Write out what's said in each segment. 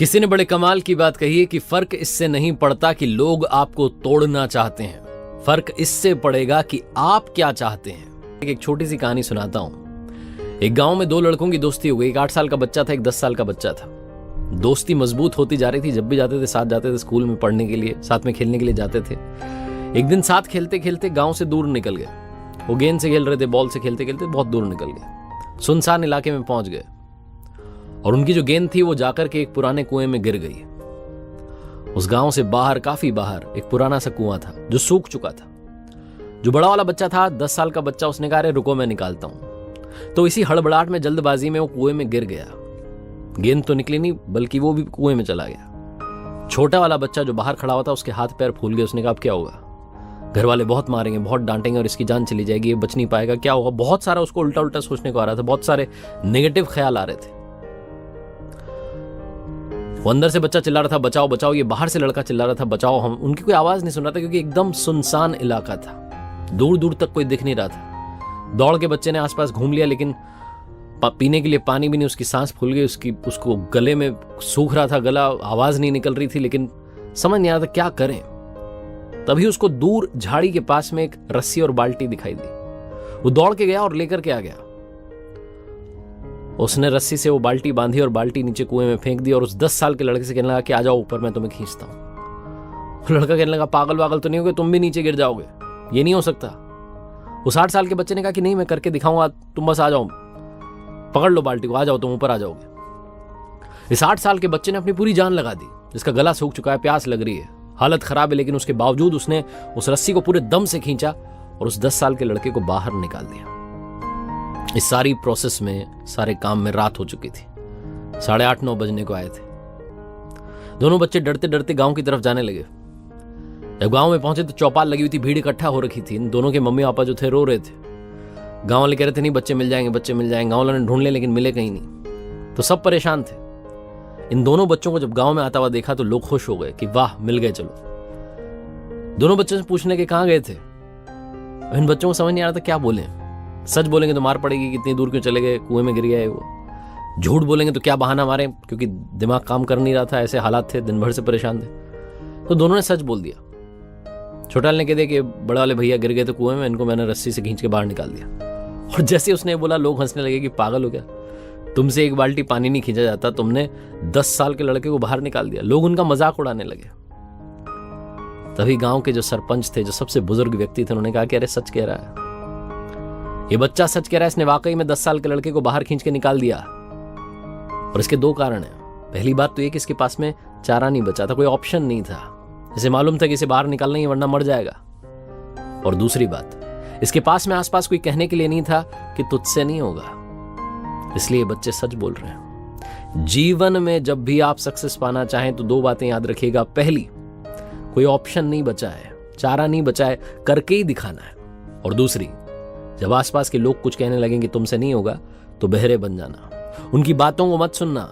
किसी ने बड़े कमाल की बात कही है कि फर्क इससे नहीं पड़ता कि लोग आपको तोड़ना चाहते हैं, फर्क इससे पड़ेगा कि आप क्या चाहते हैं। एक छोटी सी कहानी सुनाता हूं। एक गांव में दो लड़कों की दोस्ती हो गई। एक 8 साल का बच्चा था, एक 10 साल का बच्चा था। दोस्ती मजबूत होती जा रही थी। जब भी जाते थे साथ जाते थे, स्कूल में पढ़ने के लिए, साथ में खेलने के लिए जाते थे। एक दिन साथ खेलते खेलते गांव से दूर निकल गए। वो गेंद से खेल रहे थे, बॉल से खेलते खेलते बहुत दूर निकल गए, सुनसान इलाके में पहुंच गए और उनकी जो गेंद थी वो जाकर के एक पुराने कुएं में गिर गई। उस गांव से बाहर, काफी बाहर, एक पुराना सा कुआं था जो सूख चुका था। जो बड़ा वाला बच्चा था, 10 साल का बच्चा, उसने कहा अरे रुको मैं निकालता हूं। तो इसी हड़बड़ाहट में, जल्दबाजी में वो कुएं में गिर गया। गेंद तो निकली नहीं, बल्कि वो भी कुएं में चला गया। छोटा वाला बच्चा जो बाहर खड़ा हुआ था, उसके हाथ पैर फूल गए। उसने कहा अब क्या होगा, घर वाले बहुत मारेंगे, बहुत डांटेंगे और इसकी जान चली जाएगी, ये बच नहीं पाएगा, क्या होगा। बहुत सारा उसको उल्टा उल्टा सोचने को आ रहा था, बहुत सारे नेगेटिव ख्याल आ रहे थे। वो अंदर से बच्चा चिल्ला रहा था बचाओ बचाओ, ये बाहर से लड़का चिल्ला रहा था बचाओ। हम उनकी कोई आवाज नहीं सुन रहा था क्योंकि एकदम सुनसान इलाका था, दूर दूर तक कोई दिख नहीं रहा था। दौड़ के बच्चे ने आसपास घूम लिया, लेकिन पीने के लिए पानी भी नहीं। उसकी सांस फूल गई, उसको गले में सूख रहा था गला, आवाज नहीं निकल रही थी, लेकिन समझ नहीं आ रहा था क्या करें। तभी उसको दूर झाड़ी के पास में एक रस्सी और बाल्टी दिखाई दी। वो दौड़ के गया और लेकर के आ गया। उसने रस्सी से वो बाल्टी बांधी और बाल्टी नीचे कुएं में फेंक दी और उस 10 साल के लड़के से कहने लगा कि आ जाओ ऊपर, मैं तुम्हें खींचता हूं। लड़का कहने लगा पागल वागल तो नहीं होगे, तुम भी नीचे गिर जाओगे, ये नहीं हो सकता। उस 8 साल के बच्चे ने कहा कि नहीं, मैं करके दिखाऊंगा, तुम बस आ जाओ, पकड़ लो बाल्टी को, आ जाओ, तुम ऊपर आ जाओगे। इस 8 साल के बच्चे ने अपनी पूरी जान लगा दी, जिसका गला सूख चुका है, प्यास लग रही है, हालत खराब है, लेकिन उसके बावजूद उसने उस रस्सी को पूरे दम से खींचा और उस 10 साल के लड़के को बाहर निकाल दिया। इस सारी प्रोसेस में, सारे काम में रात हो चुकी थी। 8:30-9 बजने को आए थे। दोनों बच्चे डरते डरते गांव की तरफ जाने लगे। जब गांव में पहुंचे तो चौपाल लगी हुई थी, भीड़ इकट्ठा हो रखी थी। इन दोनों के मम्मी पापा जो थे रो रहे थे। गांव वाले कह रहे थे नहीं बच्चे मिल जाएंगे, बच्चे मिल जाएंगे। गांव वालों ने ढूंढ लिए लेकिन मिले कहीं नहीं। तो सब परेशान थे। इन दोनों बच्चों को जब गांव में आता हुआ देखा तो लोग खुश हो गए कि वाह मिल गए, चलो। दोनों बच्चों से पूछने के कहां गए थे। इन बच्चों को समझ नहीं आ रहा था क्या बोले। सच बोलेंगे तो मार पड़ेगी, कितनी दूर क्यों चले गए, कुएं में गिर गया है वो। झूठ बोलेंगे तो क्या बहाना मारे, क्योंकि दिमाग काम कर नहीं रहा था, ऐसे हालात थे, दिन भर से परेशान थे। तो दोनों ने सच बोल दिया। छोटा वाले ने कह दिया कि बड़े वाले भैया गिर गए थे कुएं में, इनको मैंने रस्सी से खींच के बाहर निकाल दिया। और जैसे उसने बोला, लोग हंसने लगे कि पागल हो गया, तुमसे एक बाल्टी पानी नहीं खींचा जाता, तुमने 10 साल के लड़के को बाहर निकाल दिया। लोग उनका मजाक उड़ाने लगे। तभी गांव के जो सरपंच थे, जो सबसे बुजुर्ग व्यक्ति थे, उन्होंने कहा कि अरे सच कह रहा है, ये बच्चा सच कह रहा है, इसने वाकई में 10 साल के लड़के को बाहर खींच के निकाल दिया। और इसके 2 कारण हैं। पहली बात तो ये कि इसके पास में चारा नहीं बचा था, कोई ऑप्शन नहीं था। इसे मालूम था कि इसे बाहर निकालना ही, वरना मर जाएगा। और दूसरी बात, इसके पास में आसपास कोई कहने के लिए नहीं था कि तुझसे नहीं होगा। इसलिए बच्चे सच बोल रहे हैं। जीवन में जब भी आप सक्सेस पाना चाहें तो 2 बातें याद रखिएगा। पहली, कोई ऑप्शन नहीं बचा है, चारा नहीं बचा है, करके ही दिखाना है। और दूसरी, जब आसपास के लोग कुछ कहने लगेंगे तुमसे नहीं होगा, तो बहरे बन जाना, उनकी बातों को मत सुनना,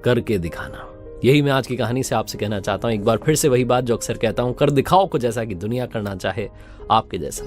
करके दिखाना। यही मैं आज की कहानी से आपसे कहना चाहता हूं। एक बार फिर से वही बात जो अक्सर कहता हूं, कर दिखाओ कुछ ऐसा कि दुनिया करना चाहे आपके जैसा।